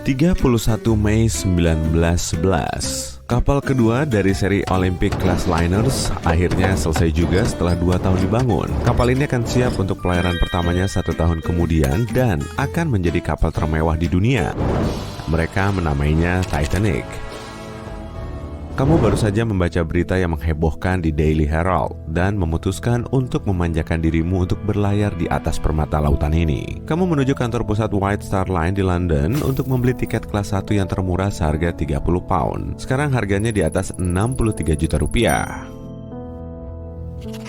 31 Mei 1911, kapal kedua dari seri Olympic Class Liners akhirnya selesai juga setelah 2 tahun dibangun. Kapal ini akan siap untuk pelayaran pertamanya 1 tahun kemudian dan akan menjadi kapal termewah di dunia. Mereka menamainya Titanic. Kamu baru saja membaca berita yang menghebohkan di Daily Herald dan memutuskan untuk memanjakan dirimu untuk berlayar di atas permata lautan ini. Kamu menuju kantor pusat White Star Line di London untuk membeli tiket kelas 1 yang termurah seharga 30 pound. Sekarang harganya di atas 63 juta rupiah.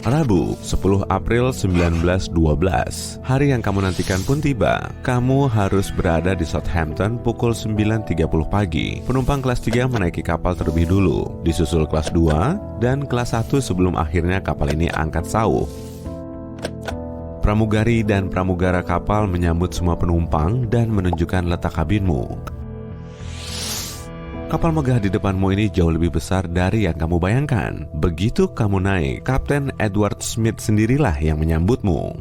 Rabu, 10 April 1912, hari yang kamu nantikan pun tiba. Kamu harus berada di Southampton pukul 9.30 pagi. Penumpang kelas 3 menaiki kapal terlebih dulu, disusul kelas 2 dan kelas 1 sebelum akhirnya kapal ini angkat sauh. Pramugari dan pramugara kapal menyambut semua penumpang dan menunjukkan letak kabinmu. Kapal megah di depanmu ini jauh lebih besar dari yang kamu bayangkan. Begitu kamu naik, Kapten Edward Smith sendirilah yang menyambutmu.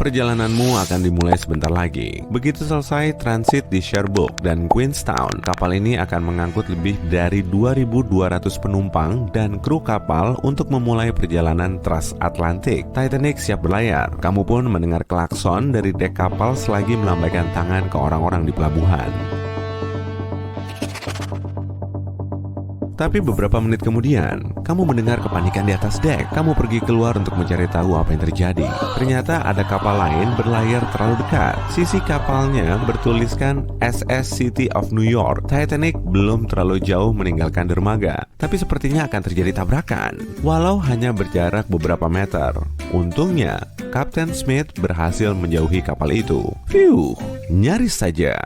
Perjalananmu akan dimulai sebentar lagi. Begitu selesai transit di Cherbourg dan Queenstown, kapal ini akan mengangkut lebih dari 2.200 penumpang dan kru kapal untuk memulai perjalanan transatlantik. Titanic siap berlayar. Kamu pun mendengar klakson dari dek kapal selagi melambaikan tangan ke orang-orang di pelabuhan. Tapi beberapa menit kemudian, kamu mendengar kepanikan di atas dek. Kamu pergi keluar untuk mencari tahu apa yang terjadi. Ternyata ada kapal lain berlayar terlalu dekat. Sisi kapalnya bertuliskan SS City of New York. Titanic belum terlalu jauh meninggalkan dermaga, tapi sepertinya akan terjadi tabrakan, walau hanya berjarak beberapa meter. Untungnya, Kapten Smith berhasil menjauhi kapal itu. Phew, nyaris saja.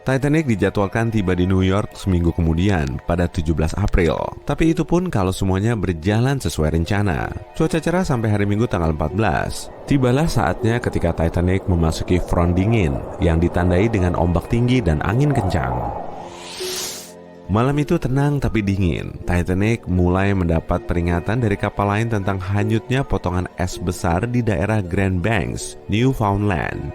Titanic dijadwalkan tiba di New York seminggu kemudian pada 17 April. Tapi itu pun kalau semuanya berjalan sesuai rencana. Cuaca cerah sampai hari Minggu tanggal 14. Tibalah saatnya ketika Titanic memasuki front dingin yang ditandai dengan ombak tinggi dan angin kencang. Malam itu tenang tapi dingin. Titanic mulai mendapat peringatan dari kapal lain tentang hanyutnya potongan es besar di daerah Grand Banks, Newfoundland.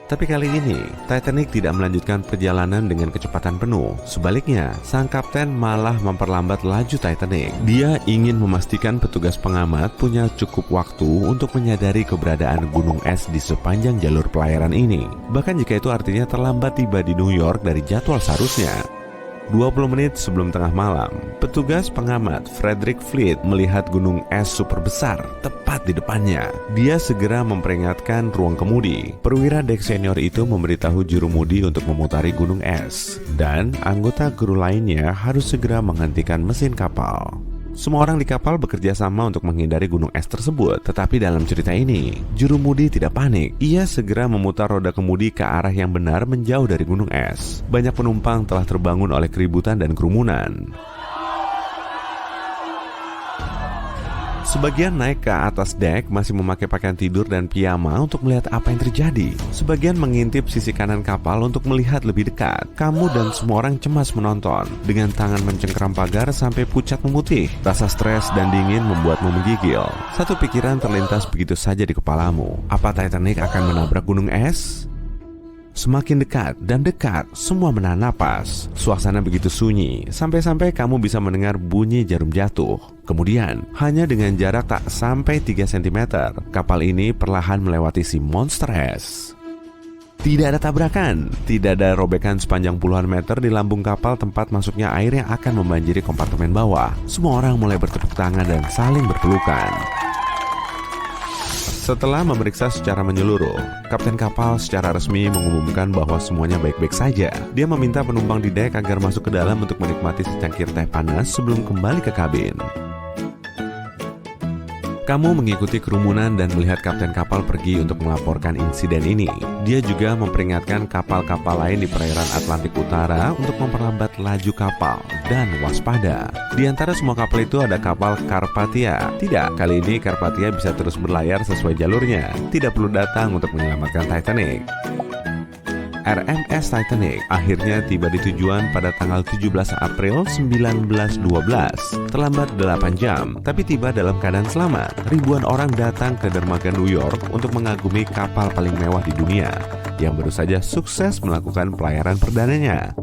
Tapi kali ini, Titanic tidak melanjutkan perjalanan dengan kecepatan penuh. Sebaliknya, sang kapten malah memperlambat laju Titanic. Dia ingin memastikan petugas pengamat punya cukup waktu untuk menyadari keberadaan gunung es di sepanjang jalur pelayaran ini. Bahkan jika itu artinya terlambat tiba di New York dari jadwal seharusnya. 20 menit sebelum tengah malam, petugas pengamat Frederick Fleet melihat gunung es super besar tepat di depannya. Dia segera memperingatkan ruang kemudi. Perwira dek senior itu memberitahu jurumudi untuk memutari gunung es, dan anggota kru lainnya harus segera menghentikan mesin kapal. Semua orang di kapal bekerja sama untuk menghindari gunung es tersebut. Tetapi dalam cerita ini, jurumudi tidak panik. Ia segera memutar roda kemudi ke arah yang benar menjauh dari gunung es. Banyak penumpang telah terbangun oleh keributan dan kerumunan. Sebagian naik ke atas dek masih memakai pakaian tidur dan piyama untuk melihat apa yang terjadi. Sebagian mengintip sisi kanan kapal untuk melihat lebih dekat. Kamu dan semua orang cemas menonton, dengan tangan mencengkeram pagar sampai pucat memutih. Rasa stres dan dingin membuatmu menggigil. Satu pikiran terlintas begitu saja di kepalamu. Apa Titanic akan menabrak gunung es? Semakin dekat dan dekat, semua menahan napas. Suasana begitu sunyi, sampai-sampai kamu bisa mendengar bunyi jarum jatuh. Kemudian, hanya dengan jarak tak sampai 3 cm, kapal ini perlahan melewati si monster es. Tidak ada tabrakan, tidak ada robekan sepanjang puluhan meter di lambung kapal tempat masuknya air yang akan membanjiri kompartemen bawah. Semua orang mulai bertepuk tangan dan saling berpelukan. Setelah memeriksa secara menyeluruh, kapten kapal secara resmi mengumumkan bahwa semuanya baik-baik saja. Dia meminta penumpang di dek agar masuk ke dalam untuk menikmati secangkir teh panas sebelum kembali ke kabin. Kamu mengikuti kerumunan dan melihat kapten kapal pergi untuk melaporkan insiden ini. Dia juga memperingatkan kapal-kapal lain di perairan Atlantik Utara untuk memperlambat laju kapal dan waspada. Di antara semua kapal itu ada kapal Carpathia. Tidak, kali ini Carpathia bisa terus berlayar sesuai jalurnya. Tidak perlu datang untuk menyelamatkan Titanic. RMS Titanic akhirnya tiba di tujuan pada tanggal 17 April 1912. Terlambat 8 jam, tapi tiba dalam keadaan selamat. Ribuan orang datang ke dermaga New York untuk mengagumi kapal paling mewah di dunia yang baru saja sukses melakukan pelayaran perdananya.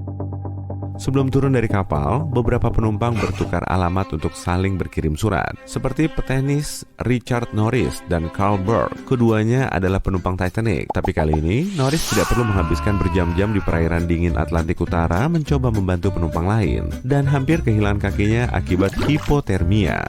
Sebelum turun dari kapal, beberapa penumpang bertukar alamat untuk saling berkirim surat, seperti petenis Richard Norris dan Carl Burke. Keduanya adalah penumpang Titanic, tapi kali ini Norris tidak perlu menghabiskan berjam-jam di perairan dingin Atlantik Utara mencoba membantu penumpang lain, dan hampir kehilangan kakinya akibat hipotermia.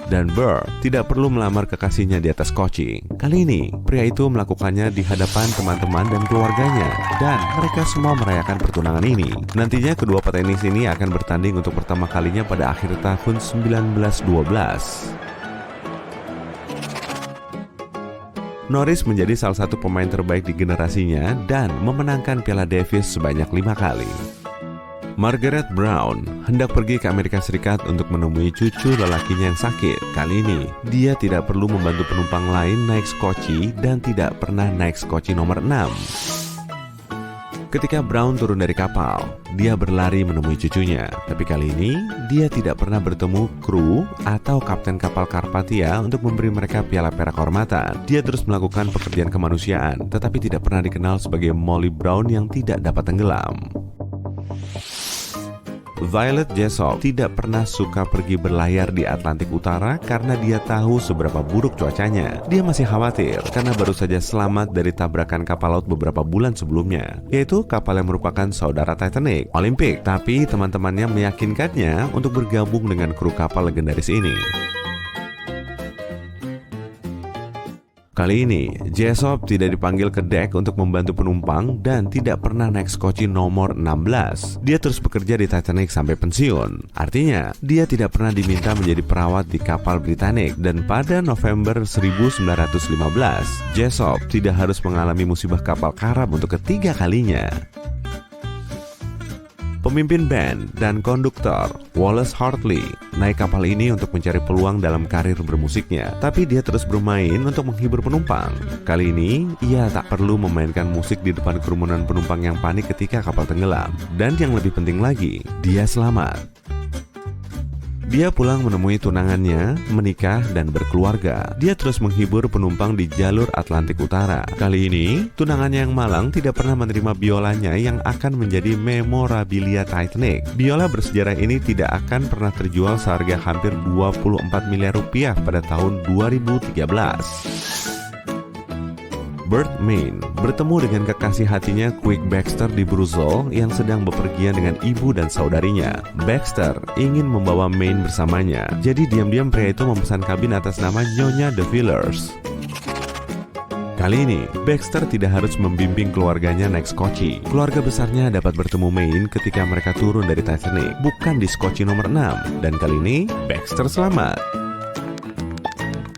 Dan Burke tidak perlu melamar kekasihnya di atas koci. Kali ini, pria itu melakukannya di hadapan teman-teman dan keluarganya, dan mereka semua merayakan pertunangan ini. Nantinya kedua petenis ini akan bertanding untuk pertama kalinya pada akhir tahun 1912. Norris menjadi salah satu pemain terbaik di generasinya dan memenangkan Piala Davis sebanyak 5 kali. Margaret Brown hendak pergi ke Amerika Serikat untuk menemui cucu lelakinya yang sakit. Kali ini, dia tidak perlu membantu penumpang lain naik skoci dan tidak pernah naik skoci nomor 6. Ketika Brown turun dari kapal, dia berlari menemui cucunya. Tapi kali ini, dia tidak pernah bertemu kru atau kapten kapal Carpathia untuk memberi mereka piala perak kehormatan. Dia terus melakukan pekerjaan kemanusiaan, tetapi tidak pernah dikenal sebagai Molly Brown yang tidak dapat tenggelam. Violet Jessop tidak pernah suka pergi berlayar di Atlantik Utara karena dia tahu seberapa buruk cuacanya. Dia masih khawatir karena baru saja selamat dari tabrakan kapal laut beberapa bulan sebelumnya, yaitu kapal yang merupakan saudara Titanic, Olympic. Tapi teman-temannya meyakinkannya untuk bergabung dengan kru kapal legendaris ini. Kali ini, Jessop tidak dipanggil ke dek untuk membantu penumpang dan tidak pernah naik skoci nomor 16. Dia terus bekerja di Titanic sampai pensiun. Artinya, dia tidak pernah diminta menjadi perawat di kapal Britannic. Dan pada November 1915, Jessop tidak harus mengalami musibah kapal karam untuk ketiga kalinya. Pemimpin band dan konduktor Wallace Hartley naik kapal ini untuk mencari peluang dalam karir bermusiknya, tapi dia terus bermain untuk menghibur penumpang. Kali ini, ia tak perlu memainkan musik di depan kerumunan penumpang yang panik ketika kapal tenggelam. Dan yang lebih penting lagi, dia selamat. Dia pulang menemui tunangannya, menikah, dan berkeluarga. Dia terus menghibur penumpang di jalur Atlantik Utara. Kali ini, tunangannya yang malang tidak pernah menerima biolanya yang akan menjadi memorabilia Titanic. Biola bersejarah ini tidak akan pernah terjual seharga hampir 24 miliar rupiah pada tahun 2013. Bert Main bertemu dengan kekasih hatinya Quick Baxter di Brussels yang sedang bepergian dengan ibu dan saudarinya. Baxter ingin membawa Main bersamanya, jadi diam-diam pria itu memesan kabin atas nama Nyonya de Villers. Kali ini, Baxter tidak harus membimbing keluarganya naik skoci. Keluarga besarnya dapat bertemu Main ketika mereka turun dari Titanic, bukan di skoci nomor 6. Dan kali ini, Baxter selamat.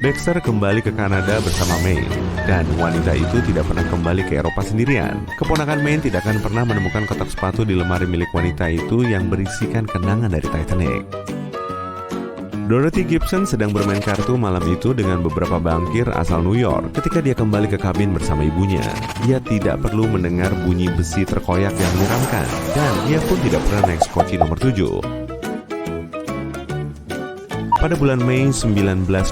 Baxter kembali ke Kanada bersama Main, dan wanita itu tidak pernah kembali ke Eropa sendirian. Keponakan Main tidak akan pernah menemukan kotak sepatu di lemari milik wanita itu yang berisikan kenangan dari Titanic. Dorothy Gibson sedang bermain kartu malam itu dengan beberapa bankir asal New York. Ketika dia kembali ke kabin bersama ibunya, dia tidak perlu mendengar bunyi besi terkoyak yang menyeramkan, dan dia pun tidak pernah naik skoci nomor 7. Pada bulan Mei 1912,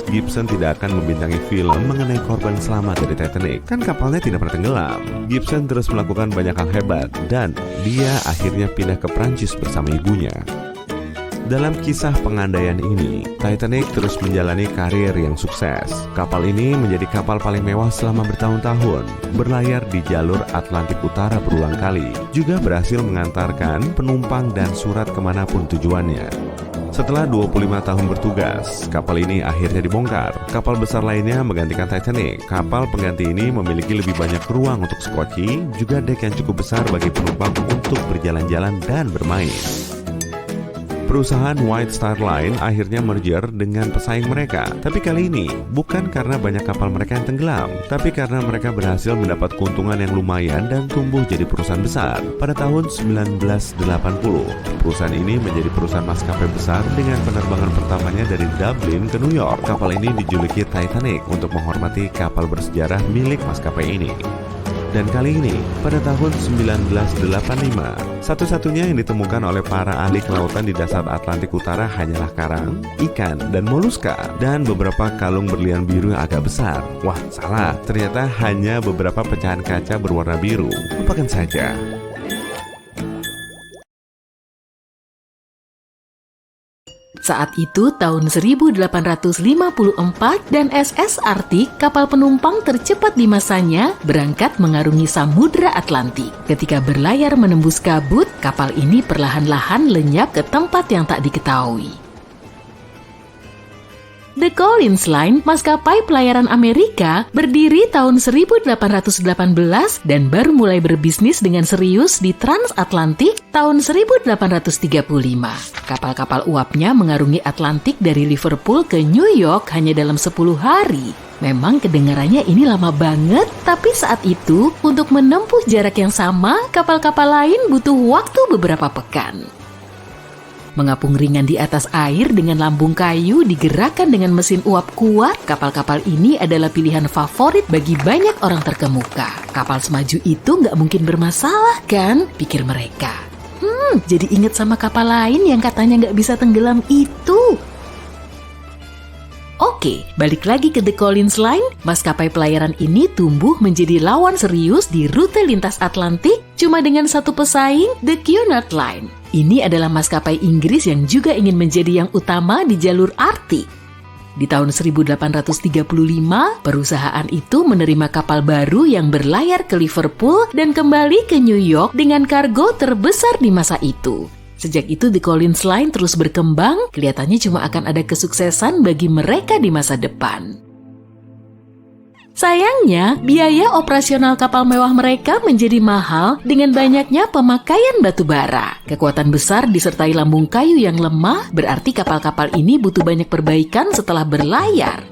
Gibson tidak akan membintangi film mengenai korban selamat dari Titanic. Kan kapalnya tidak pernah tenggelam. Gibson terus melakukan banyak hal hebat, dan dia akhirnya pindah ke Prancis bersama ibunya. Dalam kisah pengandaian ini, Titanic terus menjalani karir yang sukses. Kapal ini menjadi kapal paling mewah selama bertahun-tahun, berlayar di jalur Atlantik Utara berulang kali, juga berhasil mengantarkan penumpang dan surat kemanapun tujuannya. Setelah 25 tahun bertugas, kapal ini akhirnya dibongkar. Kapal besar lainnya menggantikan Titanic. Kapal pengganti ini memiliki lebih banyak ruang untuk skoci, juga dek yang cukup besar bagi penumpang untuk berjalan-jalan dan bermain. Perusahaan White Star Line akhirnya merger dengan pesaing mereka. Tapi kali ini, bukan karena banyak kapal mereka yang tenggelam, tapi karena mereka berhasil mendapat keuntungan yang lumayan dan tumbuh jadi perusahaan besar. Pada tahun 1980, perusahaan ini menjadi perusahaan maskapai besar dengan penerbangan pertamanya dari Dublin ke New York. Kapal ini dijuluki Titanic untuk menghormati kapal bersejarah milik maskapai ini. Dan kali ini, pada tahun 1985, satu-satunya yang ditemukan oleh para ahli kelautan di dasar Atlantik Utara hanyalah karang, ikan, dan moluska, dan beberapa kalung berlian biru yang agak besar. Wah, salah, ternyata hanya beberapa pecahan kaca berwarna biru. Lupakan saja. Saat itu tahun 1854 dan SS Arctic, kapal penumpang tercepat di masanya, berangkat mengarungi Samudra Atlantik. Ketika berlayar menembus kabut, kapal ini perlahan-lahan lenyap ke tempat yang tak diketahui. The Collins Line, maskapai pelayaran Amerika, berdiri tahun 1818 dan baru mulai berbisnis dengan serius di Transatlantik tahun 1835. Kapal-kapal uapnya mengarungi Atlantik dari Liverpool ke New York hanya dalam 10 hari. Memang kedengarannya ini lama banget, tapi saat itu untuk menempuh jarak yang sama, kapal-kapal lain butuh waktu beberapa pekan. Mengapung ringan di atas air dengan lambung kayu digerakkan dengan mesin uap kuat, kapal-kapal ini adalah pilihan favorit bagi banyak orang terkemuka. Kapal semaju itu nggak mungkin bermasalah kan, pikir mereka. Jadi inget sama kapal lain yang katanya nggak bisa tenggelam itu. Oke, balik lagi ke The Collins Line, maskapai pelayaran ini tumbuh menjadi lawan serius di rute lintas Atlantik cuma dengan satu pesaing, The Cunard Line. Ini adalah maskapai Inggris yang juga ingin menjadi yang utama di jalur Arktik. Di tahun 1835, perusahaan itu menerima kapal baru yang berlayar ke Liverpool dan kembali ke New York dengan kargo terbesar di masa itu. Sejak itu The Collins Line terus berkembang, kelihatannya cuma akan ada kesuksesan bagi mereka di masa depan. Sayangnya, biaya operasional kapal mewah mereka menjadi mahal dengan banyaknya pemakaian batu bara. Kekuatan besar disertai lambung kayu yang lemah, berarti kapal-kapal ini butuh banyak perbaikan setelah berlayar.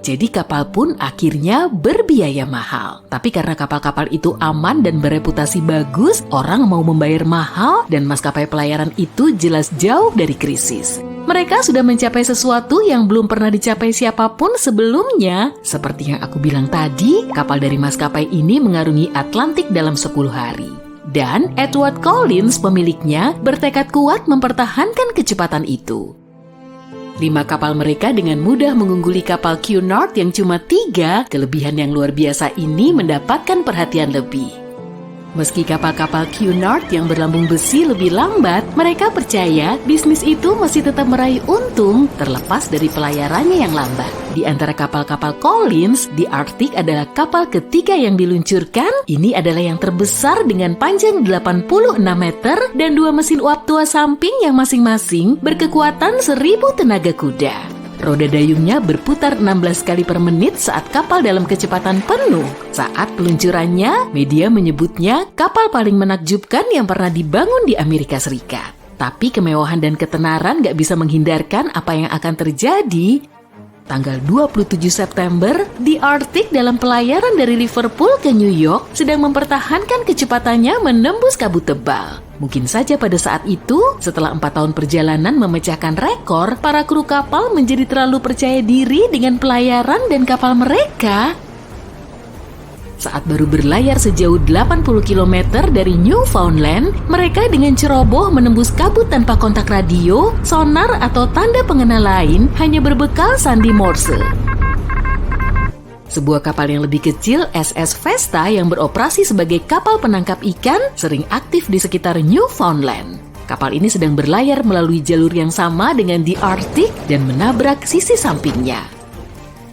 Jadi kapal pun akhirnya berbiaya mahal. Tapi karena kapal-kapal itu aman dan bereputasi bagus, orang mau membayar mahal dan maskapai pelayaran itu jelas jauh dari krisis. Mereka sudah mencapai sesuatu yang belum pernah dicapai siapapun sebelumnya. Seperti yang aku bilang tadi, kapal dari maskapai ini mengarungi Atlantik dalam 10 hari. Dan Edward Collins, pemiliknya, bertekad kuat mempertahankan kecepatan itu. 5 kapal mereka dengan mudah mengungguli kapal Cunard yang cuma 3, kelebihan yang luar biasa ini mendapatkan perhatian lebih. Meski kapal-kapal Cunard yang berlambung besi lebih lambat, mereka percaya bisnis itu masih tetap meraih untung terlepas dari pelayarannya yang lambat. Di antara kapal-kapal Collins, The Arctic adalah kapal ketiga yang diluncurkan. Ini adalah yang terbesar dengan panjang 86 meter dan 2 mesin uap tua samping yang masing-masing berkekuatan 1000 tenaga kuda. Roda dayungnya berputar 16 kali per menit saat kapal dalam kecepatan penuh. Saat peluncurannya, media menyebutnya kapal paling menakjubkan yang pernah dibangun di Amerika Serikat. Tapi kemewahan dan ketenaran gak bisa menghindarkan apa yang akan terjadi. Tanggal 27 September, The Arctic dalam pelayaran dari Liverpool ke New York sedang mempertahankan kecepatannya menembus kabut tebal. Mungkin saja pada saat itu, setelah 4 tahun perjalanan memecahkan rekor, para kru kapal menjadi terlalu percaya diri dengan pelayaran dan kapal mereka. Saat baru berlayar sejauh 80 km dari Newfoundland, mereka dengan ceroboh menembus kabut tanpa kontak radio, sonar atau tanda pengenal lain, hanya berbekal sandi Morse. Sebuah kapal yang lebih kecil, SS Vesta yang beroperasi sebagai kapal penangkap ikan, sering aktif di sekitar Newfoundland. Kapal ini sedang berlayar melalui jalur yang sama dengan The Arctic dan menabrak sisi sampingnya.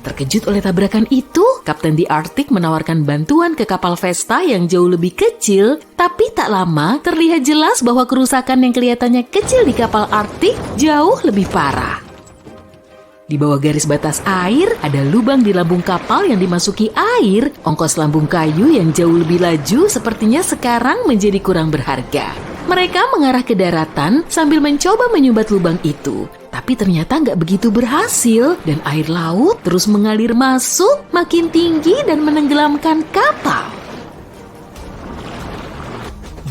Terkejut oleh tabrakan itu, Kapten The Arctic menawarkan bantuan ke kapal Vesta yang jauh lebih kecil, tapi tak lama terlihat jelas bahwa kerusakan yang kelihatannya kecil di kapal Arctic jauh lebih parah. Di bawah garis batas air, ada lubang di lambung kapal yang dimasuki air. Ongkos lambung kayu yang jauh lebih laju sepertinya sekarang menjadi kurang berharga. Mereka mengarah ke daratan sambil mencoba menyumbat lubang itu. Tapi ternyata nggak begitu berhasil dan air laut terus mengalir masuk makin tinggi dan menenggelamkan kapal.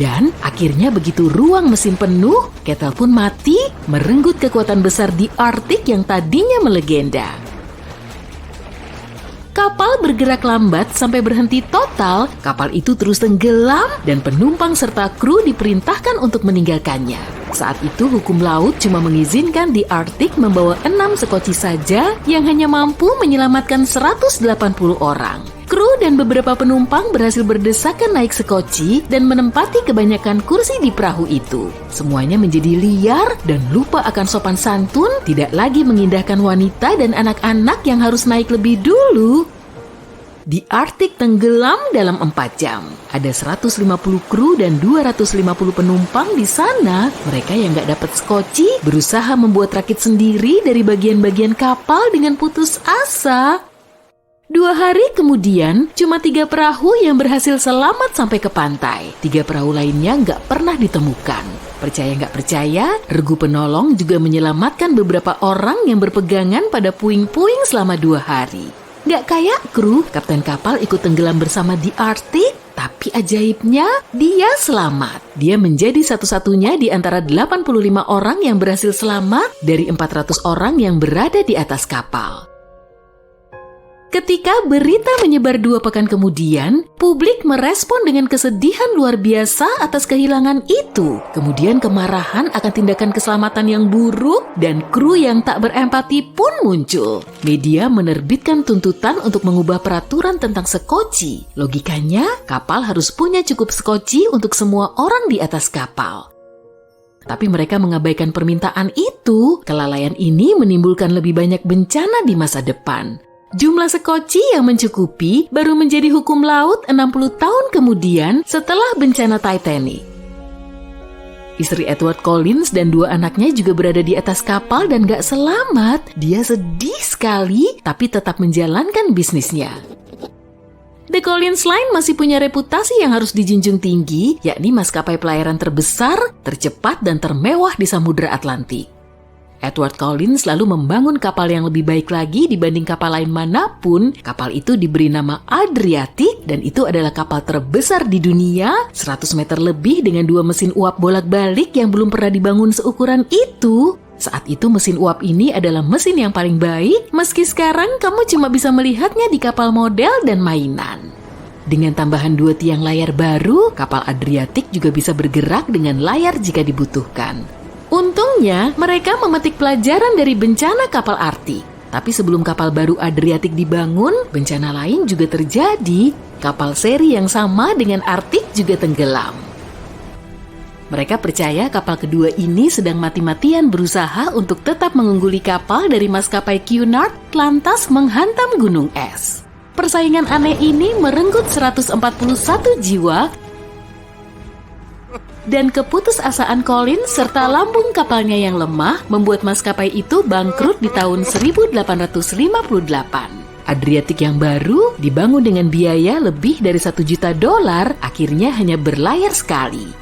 Dan akhirnya begitu ruang mesin penuh, Kettle pun mati, merenggut kekuatan besar di Arctic yang tadinya melegenda. kapal bergerak lambat sampai berhenti total, kapal itu terus tenggelam dan penumpang serta kru diperintahkan untuk meninggalkannya. Saat itu hukum laut cuma mengizinkan The Arctic membawa 6 sekoci saja yang hanya mampu menyelamatkan 180 orang. Kru dan beberapa penumpang berhasil berdesakan naik sekoci dan menempati kebanyakan kursi di perahu itu. Semuanya menjadi liar dan lupa akan sopan santun, tidak lagi mengindahkan wanita dan anak-anak yang harus naik lebih dulu. The Arctic tenggelam dalam 4 jam. Ada 150 kru dan 250 penumpang di sana. Mereka yang gak dapat skoci berusaha membuat rakit sendiri dari bagian-bagian kapal dengan putus asa. 2 hari kemudian, cuma 3 perahu yang berhasil selamat sampai ke pantai. 3 perahu lainnya nggak pernah ditemukan. Percaya nggak percaya, regu penolong juga menyelamatkan beberapa orang yang berpegangan pada puing-puing selama 2 hari. Nggak kayak kru, kapten kapal ikut tenggelam bersama The Arctic, tapi ajaibnya, dia selamat. Dia menjadi satu-satunya di antara 85 orang yang berhasil selamat dari 400 orang yang berada di atas kapal. Ketika berita menyebar 2 pekan kemudian, publik merespon dengan kesedihan luar biasa atas kehilangan itu. Kemudian kemarahan akan tindakan keselamatan yang buruk dan kru yang tak berempati pun muncul. Media menerbitkan tuntutan untuk mengubah peraturan tentang sekoci. Logikanya, kapal harus punya cukup sekoci untuk semua orang di atas kapal. Tapi mereka mengabaikan permintaan itu. Kelalaian ini menimbulkan lebih banyak bencana di masa depan. Jumlah sekoci yang mencukupi baru menjadi hukum laut 60 tahun kemudian setelah bencana Titanic. Istri Edward Collins dan 2 anaknya juga berada di atas kapal dan gak selamat. Dia sedih sekali tapi tetap menjalankan bisnisnya. The Collins Line masih punya reputasi yang harus dijunjung tinggi, yakni maskapai pelayaran terbesar, tercepat, dan termewah di Samudra Atlantik. Edward Collins lalu membangun kapal yang lebih baik lagi dibanding kapal lain manapun. Kapal itu diberi nama Adriatic dan itu adalah kapal terbesar di dunia, 100 meter lebih dengan 2 mesin uap bolak-balik yang belum pernah dibangun seukuran itu. Saat itu mesin uap ini adalah mesin yang paling baik, meski sekarang kamu cuma bisa melihatnya di kapal model dan mainan. Dengan tambahan 2 tiang layar baru, kapal Adriatic juga bisa bergerak dengan layar jika dibutuhkan. Untungnya, mereka memetik pelajaran dari bencana kapal Arktik. Tapi sebelum kapal baru Adriatic dibangun, bencana lain juga terjadi. Kapal seri yang sama dengan Arktik juga tenggelam. Mereka percaya kapal kedua ini sedang mati-matian berusaha untuk tetap mengungguli kapal dari maskapai Cunard lantas menghantam gunung es. Persaingan aneh ini merenggut 141 jiwa dan keputusasaan Collins serta lambung kapalnya yang lemah membuat maskapai itu bangkrut di tahun 1858. Adriatic yang baru dibangun dengan biaya lebih dari $1 juta, akhirnya hanya berlayar sekali.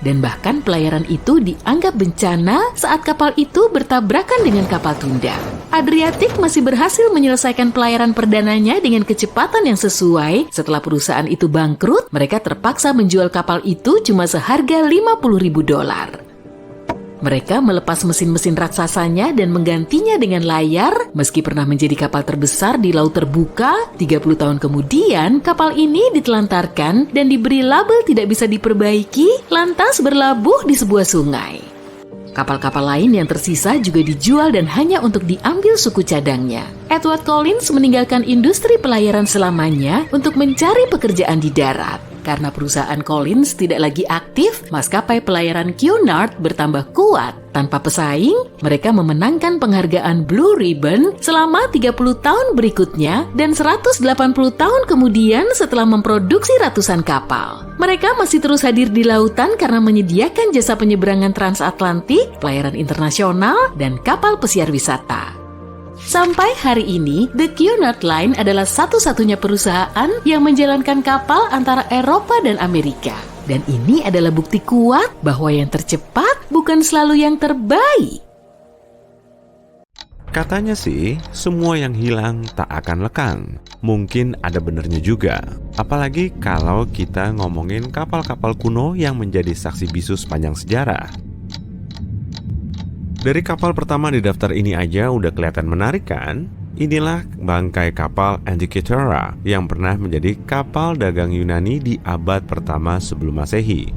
Dan bahkan pelayaran itu dianggap bencana saat kapal itu bertabrakan dengan kapal tunda. Adriatic masih berhasil menyelesaikan pelayaran perdananya dengan kecepatan yang sesuai. Setelah perusahaan itu bangkrut, mereka terpaksa menjual kapal itu cuma seharga $50.000. Mereka melepas mesin-mesin raksasanya dan menggantinya dengan layar. Meski pernah menjadi kapal terbesar di laut terbuka, 30 tahun kemudian kapal ini ditelantarkan dan diberi label tidak bisa diperbaiki, lantas berlabuh di sebuah sungai. Kapal-kapal lain yang tersisa juga dijual dan hanya untuk diambil suku cadangnya. Edward Collins meninggalkan industri pelayaran selamanya untuk mencari pekerjaan di darat. Karena perusahaan Collins tidak lagi aktif, maskapai pelayaran Cunard bertambah kuat. Tanpa pesaing, mereka memenangkan penghargaan Blue Ribbon selama 30 tahun berikutnya dan 180 tahun kemudian setelah memproduksi ratusan kapal. Mereka masih terus hadir di lautan karena menyediakan jasa penyeberangan transatlantik, pelayaran internasional, dan kapal pesiar wisata. Sampai hari ini, The Cunard Line adalah satu-satunya perusahaan yang menjalankan kapal antara Eropa dan Amerika. Dan ini adalah bukti kuat bahwa yang tercepat bukan selalu yang terbaik. Katanya sih, semua yang hilang tak akan lekang. Mungkin ada benernya juga. Apalagi kalau kita ngomongin kapal-kapal kuno yang menjadi saksi bisu sepanjang sejarah. Dari kapal pertama di daftar ini aja udah kelihatan menarik kan? Inilah bangkai kapal Antikythera yang pernah menjadi kapal dagang Yunani di abad pertama sebelum Masehi.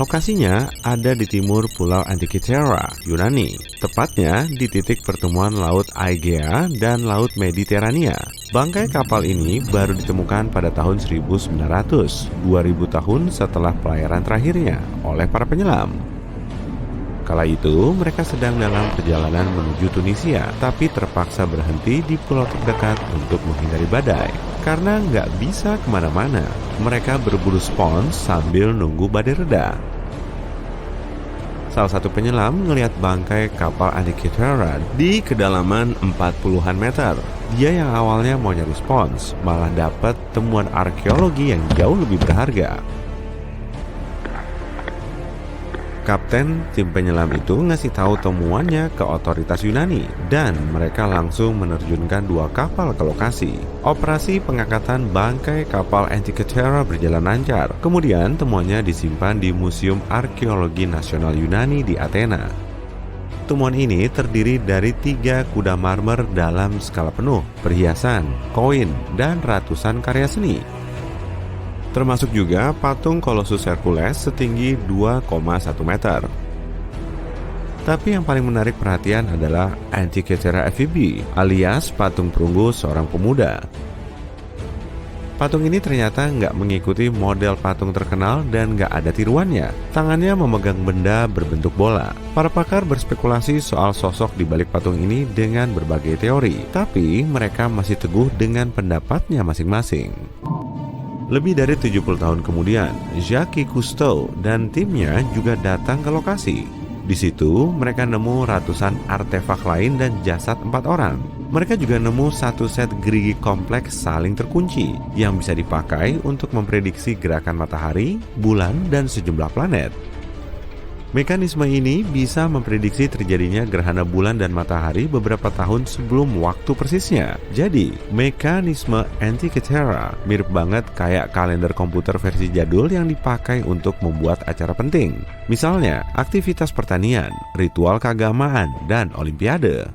Lokasinya ada di timur Pulau Antikythera, Yunani, tepatnya di titik pertemuan Laut Aegea dan Laut Mediterania. Bangkai kapal ini baru ditemukan pada tahun 1900, 2000 tahun setelah pelayaran terakhirnya oleh para penyelam. Kala itu, mereka sedang dalam perjalanan menuju Tunisia, tapi terpaksa berhenti di pulau terdekat untuk menghindari badai. Karena nggak bisa kemana-mana, mereka berburu spons sambil nunggu badai reda. Salah satu penyelam ngelihat bangkai kapal Antikythera di kedalaman 40-an meter. Dia yang awalnya mau nyari spons, malah dapat temuan arkeologi yang jauh lebih berharga. Kapten tim penyelam itu ngasih tahu temuannya ke otoritas Yunani dan mereka langsung menerjunkan 2 kapal ke lokasi. Operasi pengangkatan bangkai kapal Antikythera berjalan lancar. Kemudian temuannya disimpan di Museum Arkeologi Nasional Yunani di Athena. Temuan ini terdiri dari 3 kuda marmer dalam skala penuh, perhiasan, koin, dan ratusan karya seni. Termasuk juga patung Colossus Hercules setinggi 2,1 meter. Tapi yang paling menarik perhatian adalah Antikythera FEB alias patung perunggu seorang pemuda. Patung ini ternyata nggak mengikuti model patung terkenal dan nggak ada tiruannya. Tangannya memegang benda berbentuk bola. Para pakar berspekulasi soal sosok di balik patung ini dengan berbagai teori, tapi mereka masih teguh dengan pendapatnya masing-masing. Lebih dari 70 tahun kemudian, Jacques Cousteau dan timnya juga datang ke lokasi. Di situ, mereka nemu ratusan artefak lain dan jasad 4 orang. Mereka juga nemu 1 set gerigi kompleks saling terkunci yang bisa dipakai untuk memprediksi gerakan matahari, bulan, dan sejumlah planet. Mekanisme ini bisa memprediksi terjadinya gerhana bulan dan matahari beberapa tahun sebelum waktu persisnya. Jadi, mekanisme Antikythera mirip banget kayak kalender komputer versi jadul yang dipakai untuk membuat acara penting. Misalnya, aktivitas pertanian, ritual keagamaan, dan olimpiade.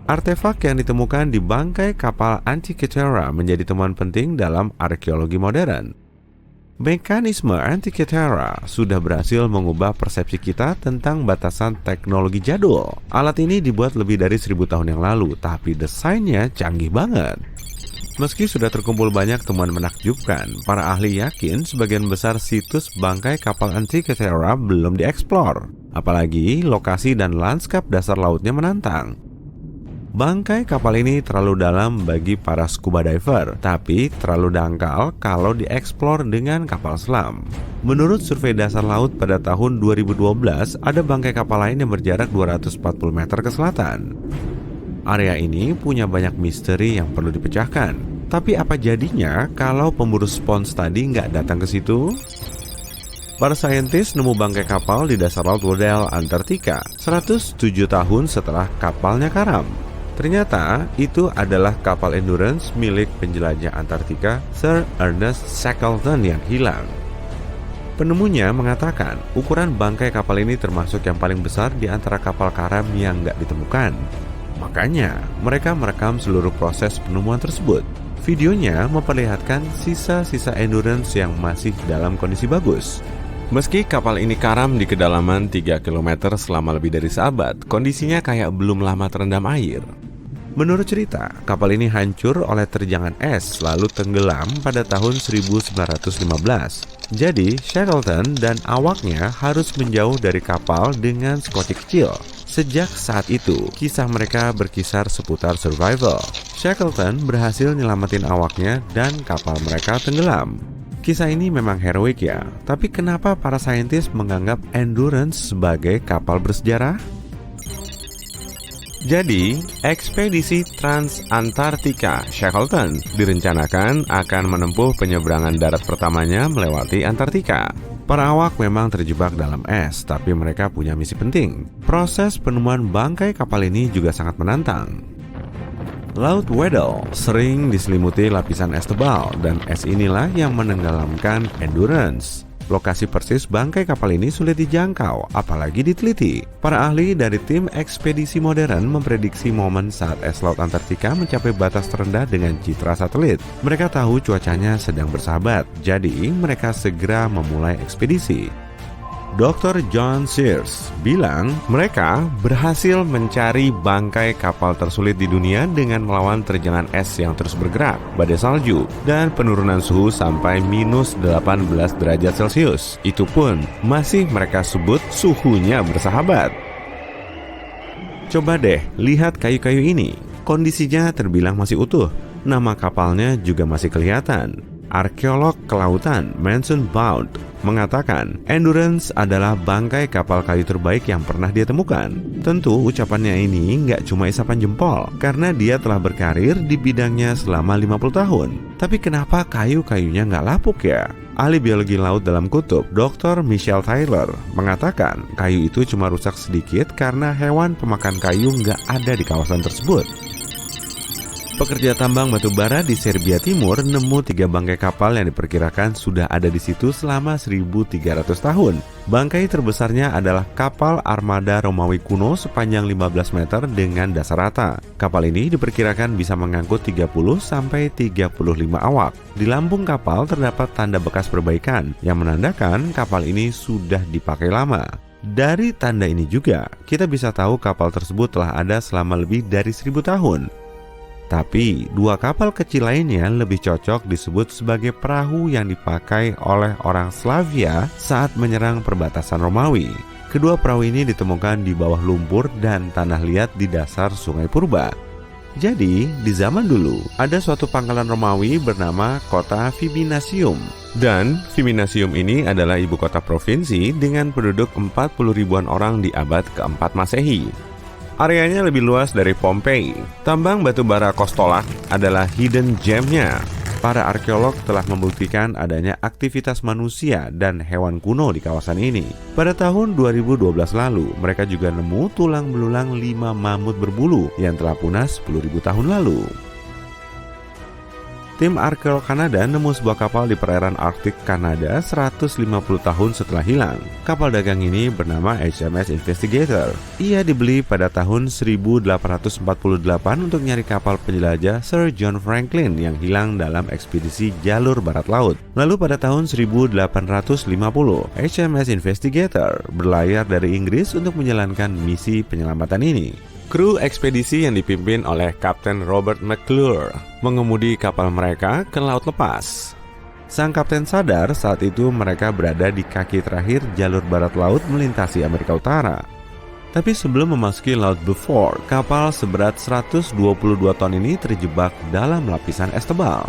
Artefak yang ditemukan di bangkai kapal Antikythera menjadi temuan penting dalam arkeologi modern. Mekanisme Antikythera sudah berhasil mengubah persepsi kita tentang batasan teknologi jadul. Alat ini dibuat lebih dari 1000 tahun yang lalu, tapi desainnya canggih banget. Meski sudah terkumpul banyak temuan menakjubkan, para ahli yakin sebagian besar situs bangkai kapal Antikythera belum dieksplor. Apalagi lokasi dan lanskap dasar lautnya menantang. Bangkai kapal ini terlalu dalam bagi para scuba diver, tapi terlalu dangkal kalau dieksplor dengan kapal selam. Menurut survei dasar laut pada tahun 2012, ada bangkai kapal lain yang berjarak 240 meter ke selatan. Area ini punya banyak misteri yang perlu dipecahkan. Tapi apa jadinya kalau pemburu spons tadi nggak datang ke situ? Para saintis nemu bangkai kapal di dasar laut Weddell, Antartika, 107 tahun setelah kapalnya karam. Ternyata itu adalah kapal Endurance milik penjelajah Antartika Sir Ernest Shackleton yang hilang. Penemunya mengatakan ukuran bangkai kapal ini termasuk yang paling besar di antara kapal karam yang nggak ditemukan. Makanya mereka merekam seluruh proses penemuan tersebut. Videonya memperlihatkan sisa-sisa Endurance yang masih dalam kondisi bagus. Meski kapal ini karam di kedalaman 3 km selama lebih dari seabad, kondisinya kayak belum lama terendam air. Menurut cerita, kapal ini hancur oleh terjangan es lalu tenggelam pada tahun 1915. Jadi, Shackleton dan awaknya harus menjauh dari kapal dengan sekoti kecil. Sejak saat itu, kisah mereka berkisar seputar survival. Shackleton berhasil nyelamatin awaknya dan kapal mereka tenggelam. Kisah ini memang heroik ya, tapi kenapa para saintis menganggap Endurance sebagai kapal bersejarah? Jadi, ekspedisi Trans-Antartika Shackleton direncanakan akan menempuh penyeberangan darat pertamanya melewati Antartika. Para awak memang terjebak dalam es, tapi mereka punya misi penting. Proses penemuan bangkai kapal ini juga sangat menantang. Laut Weddell sering diselimuti lapisan es tebal, dan es inilah yang menenggelamkan Endurance. lokasi persis bangkai kapal ini sulit dijangkau, apalagi diteliti. Para ahli dari tim ekspedisi modern memprediksi momen saat es laut Antartika mencapai batas terendah dengan citra satelit. Mereka tahu cuacanya sedang bersahabat, jadi mereka segera memulai ekspedisi. Dr. John Sears bilang mereka berhasil mencari bangkai kapal tersulit di dunia dengan melawan terjangan es yang terus bergerak, badai salju, dan penurunan suhu sampai minus 18 derajat Celcius. Itu pun masih mereka sebut suhunya bersahabat. Coba deh lihat kayu-kayu ini, kondisinya terbilang masih utuh. Nama kapalnya juga masih kelihatan. Arkeolog kelautan Manson Bound mengatakan Endurance adalah bangkai kapal kayu terbaik yang pernah dia temukan. Tentu ucapannya ini nggak cuma isapan jempol, karena dia telah berkarir di bidangnya selama 50 tahun. Tapi kenapa kayu-kayunya nggak lapuk ya? Ahli biologi laut dalam kutub, Dr. Michelle Taylor, mengatakan kayu itu cuma rusak sedikit karena hewan pemakan kayu nggak ada di kawasan tersebut. Pekerja tambang batu bara di Serbia Timur nemu 3 bangkai kapal yang diperkirakan sudah ada di situ selama 1.300 tahun. Bangkai terbesarnya adalah kapal armada Romawi kuno sepanjang 15 meter dengan dasar rata. Kapal ini diperkirakan bisa mengangkut 30-35 awak. Di lambung kapal terdapat tanda bekas perbaikan yang menandakan kapal ini sudah dipakai lama. Dari tanda ini juga, kita bisa tahu kapal tersebut telah ada selama lebih dari 1.000 tahun. Tapi, 2 kapal kecil lainnya lebih cocok disebut sebagai perahu yang dipakai oleh orang Slavia saat menyerang perbatasan Romawi. Kedua perahu ini ditemukan di bawah lumpur dan tanah liat di dasar Sungai Purba. Jadi, di zaman dulu, ada suatu pangkalan Romawi bernama kota Viminasium. Dan Viminasium ini adalah ibu kota provinsi dengan penduduk 40 ribuan orang di abad ke-4 Masehi. Areanya lebih luas dari Pompei. Tambang batu bara Kostolak adalah hidden gem-nya. Para arkeolog telah membuktikan adanya aktivitas manusia dan hewan kuno di kawasan ini. Pada tahun 2012 lalu, mereka juga nemu tulang belulang 5 mamut berbulu yang telah punah 10.000 tahun lalu. Tim arkeolog Kanada nemu sebuah kapal di perairan Arktik Kanada 150 tahun setelah hilang. Kapal dagang ini bernama HMS Investigator. Ia dibeli pada tahun 1848 untuk nyari kapal penjelajah Sir John Franklin yang hilang dalam ekspedisi jalur barat laut. Lalu pada tahun 1850, HMS Investigator berlayar dari Inggris untuk menjalankan misi penyelamatan ini. Kru ekspedisi yang dipimpin oleh Kapten Robert McClure mengemudi kapal mereka ke laut lepas. Sang kapten sadar saat itu mereka berada di kaki terakhir jalur barat laut melintasi Amerika Utara. Tapi sebelum memasuki Laut Beaufort, kapal seberat 122 ton ini terjebak dalam lapisan es tebal.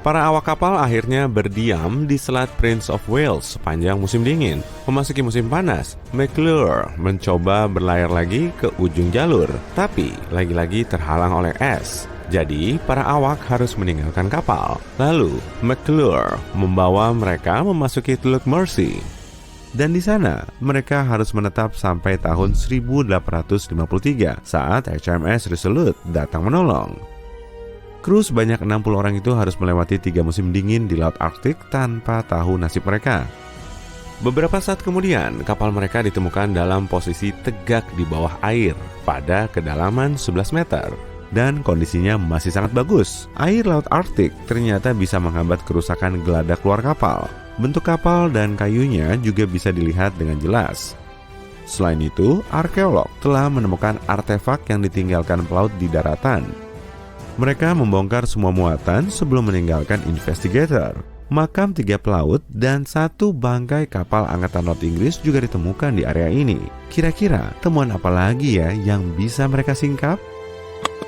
Para awak kapal akhirnya berdiam di Selat Prince of Wales sepanjang musim dingin. Memasuki musim panas, McClure mencoba berlayar lagi ke ujung jalur, tapi lagi-lagi terhalang oleh es. Jadi, para awak harus meninggalkan kapal. Lalu, McClure membawa mereka memasuki Teluk Mersey. Dan di sana, mereka harus menetap sampai tahun 1853 saat HMS Resolute datang menolong. Kru sebanyak 60 orang itu harus melewati 3 musim dingin di Laut Arktik tanpa tahu nasib mereka. Beberapa saat kemudian, kapal mereka ditemukan dalam posisi tegak di bawah air pada kedalaman 11 meter. Dan kondisinya masih sangat bagus. Air Laut Arktik ternyata bisa menghambat kerusakan geladak luar kapal. Bentuk kapal dan kayunya juga bisa dilihat dengan jelas. Selain itu, arkeolog telah menemukan artefak yang ditinggalkan pelaut di daratan. Mereka membongkar semua muatan sebelum meninggalkan Investigator. Makam 3 pelaut dan 1 bangkai kapal angkatan laut Inggris juga ditemukan di area ini. Kira-kira temuan apa lagi ya yang bisa mereka singkap?